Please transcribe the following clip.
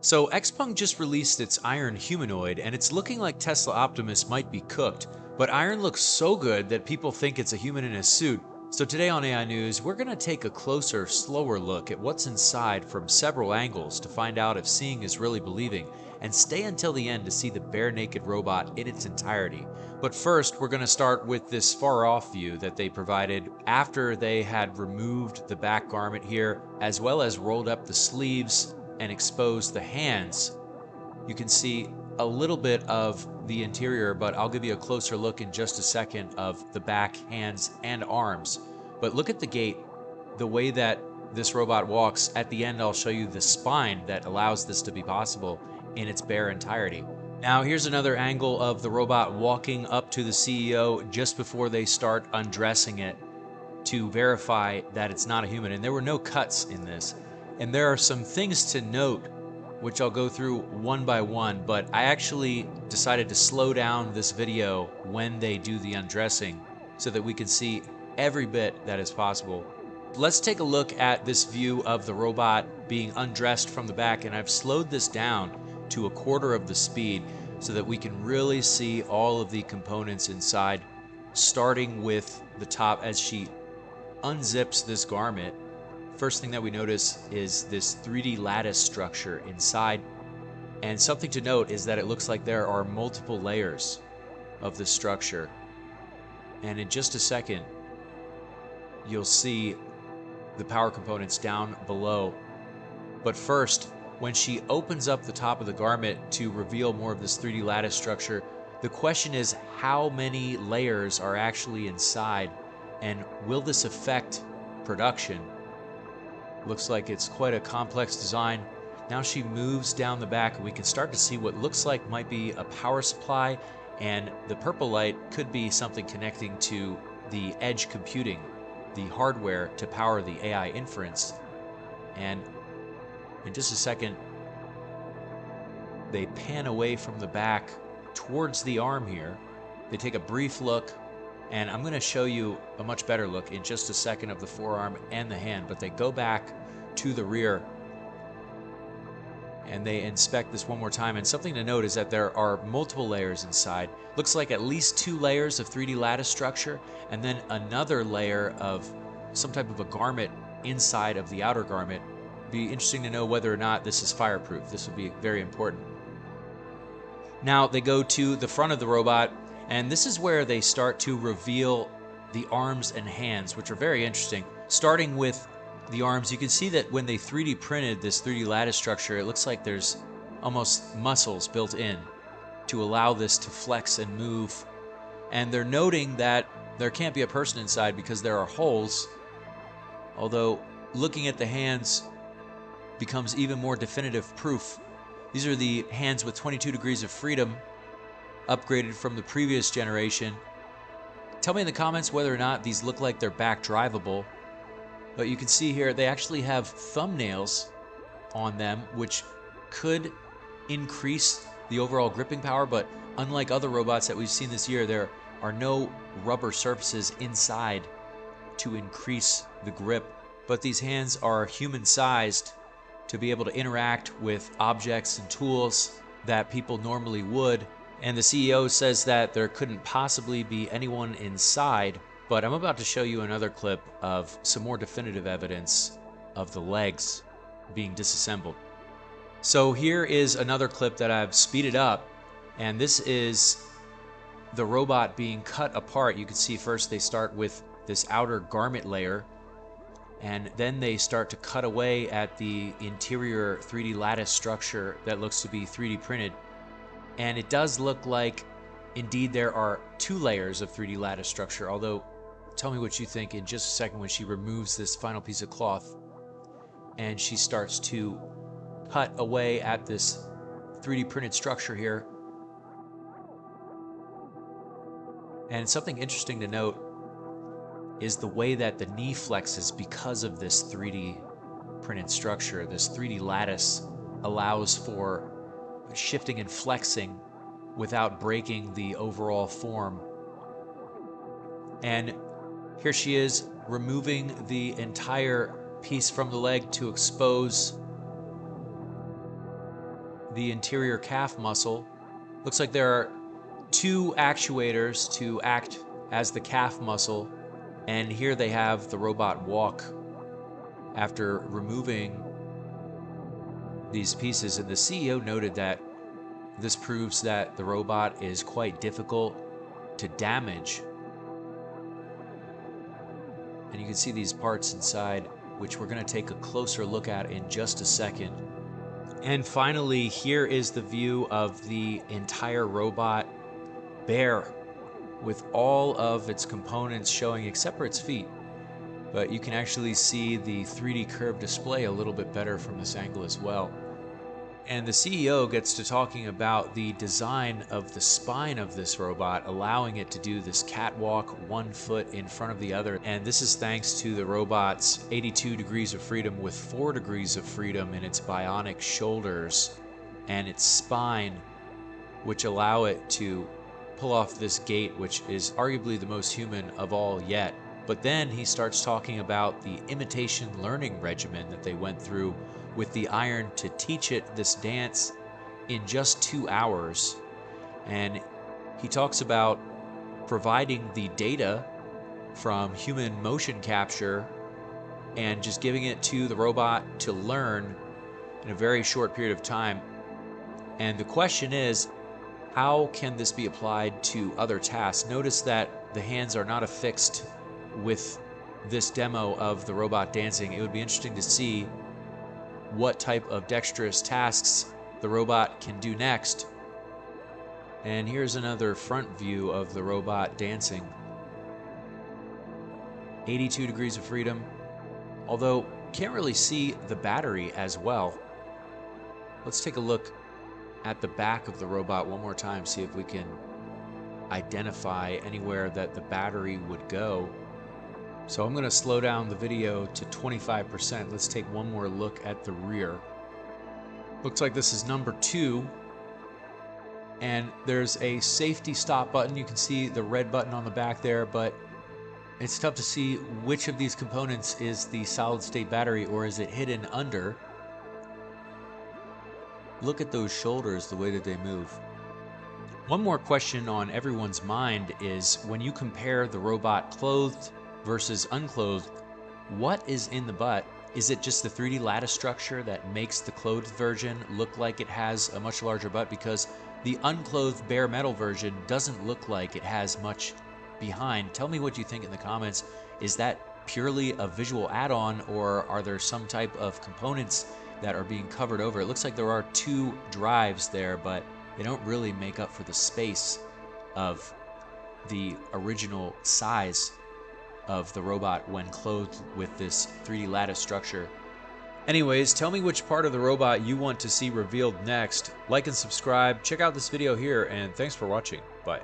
So XPENG just released its Iron Humanoid, and it's looking like Tesla Optimus might be cooked. But Iron looks so good that people think it's a human in a suit. So today on AI News, we're going to take a closer, slower look at what's inside from several angles to find out if seeing is really believing, and stay until the end to see the bare naked robot in its entirety. But first, we're going to start with this far off view that they provided after they had removed the back garment here, as well as rolled up the sleeves and exposed the hands. You can see a little bit of the interior, but I'll give you a closer look in just a second of the back, hands, and arms. But look at the gait, the way that this robot walks. At the end, I'll show you the spine that allows this to be possible in its bare entirety. Now, here's another angle of the robot walking up to the CEO just before they start undressing it to verify that it's not a human. And there were no cuts in this. And there are some things to note, which I'll go through one by one, but I actually decided to slow down this video when they do the undressing so that we can see every bit that is possible. Let's take a look at this view of the robot being undressed from the back, and I've slowed this down to a quarter of the speed so that we can really see all of the components inside, starting with the top as she unzips this garment. First thing that we notice is this 3D lattice structure inside. And something to note is that it looks like there are multiple layers of this structure. And in just a second, you'll see the power components down below. But first, when she opens up the top of the garment to reveal more of this 3D lattice structure, the question is how many layers are actually inside, and will this affect production? Looks like it's quite a complex design. Now she moves down the back and we can start to see what looks like might be a power supply, and the purple light could be something connecting to the edge computing, the hardware to power the AI inference. And in just a second, they pan away from the back towards the arm here. They take a brief look, and I'm going to show you a much better look in just a second of the forearm and the hand, but they go back to the rear and they inspect this one more time. And something to note is that there are multiple layers inside. Looks like at least 2 layers of 3D lattice structure, and then another layer of some type of a garment inside of the outer garment. Be interesting to know whether or not this is fireproof. This would be very important. Now they go to the front of the robot, and this is where they start to reveal the arms and hands, which are very interesting. Starting with the arms, you can see that when they 3D printed this 3D lattice structure, it looks like there's almost muscles built in to allow this to flex and move. And they're noting that there can't be a person inside because there are holes, although looking at the hands becomes even more definitive proof. These are the hands with 22 degrees of freedom, upgraded from the previous generation. Tell me in the comments whether or not these look like they're back drivable. But you can see here they actually have thumbnails on them, which could increase the overall gripping power. But unlike other robots that we've seen this year, there are no rubber surfaces inside to increase the grip. But these hands are human-sized to be able to interact with objects and tools that people normally would. And the CEO says that there couldn't possibly be anyone inside, but I'm about to show you another clip of some more definitive evidence of the legs being disassembled. So here is another clip that I've speeded up, and this is the robot being cut apart. You can see first they start with this outer garment layer, and then they start to cut away at the interior 3D lattice structure that looks to be 3D printed. And it does look like, indeed, there are 2 layers of 3D lattice structure, although tell me what you think in just a second when she removes this final piece of cloth and she starts to cut away at this 3D printed structure here. And something interesting to note is the way that the knee flexes because of this 3D printed structure. This 3D lattice allows for shifting and flexing without breaking the overall form. And here she is removing the entire piece from the leg to expose the interior calf muscle. Looks like there are two actuators to act as the calf muscle, and here they have the robot walk after removing these pieces. And the CEO noted that this proves that the robot is quite difficult to damage. And you can see these parts inside, which we're going to take a closer look at in just a second. And finally, here is the view of the entire robot bare, with all of its components showing except for its feet. But you can actually see the 3D curved display a little bit better from this angle as well. And the CEO gets to talking about the design of the spine of this robot, allowing it to do this catwalk 1 foot in front of the other. And this is thanks to the robot's 82 degrees of freedom, with 4 degrees of freedom in its bionic shoulders and its spine, which allow it to pull off this gait, which is arguably the most human of all yet. But then he starts talking about the imitation learning regimen that they went through with the iron to teach it this dance in just 2 hours. And he talks about providing the data from human motion capture and just giving it to the robot to learn in a very short period of time. And the question is, how can this be applied to other tasks? Notice that the hands are not affixed with this demo of the robot dancing. It would be interesting to see what type of dexterous tasks the robot can do next. And here's another front view of the robot dancing. 82 degrees of freedom, although can't really see the battery as well. Let's take a look at the back of the robot one more time, see if we can identify anywhere that the battery would go. So I'm going to slow down the video to 25%. Let's take one more look at the rear. Looks like this is number 2. And there's a safety stop button. You can see the red button on the back there, but it's tough to see which of these components is the solid state battery, or is it hidden under. Look at those shoulders, the way that they move. One more question on everyone's mind is, when you compare the robot clothed versus unclothed, what is in the butt? Is it just the 3D lattice structure that makes the clothed version look like it has a much larger butt? Because the unclothed bare metal version doesn't look like it has much behind. Tell me what you think in the comments. Is that purely a visual add-on, or are there some type of components that are being covered over? It looks like there are 2 drives there, but they don't really make up for the space of the original size of the robot when clothed with this 3D lattice structure. Anyways, tell me which part of the robot you want to see revealed next. Like and subscribe, check out this video here, and thanks for watching. Bye.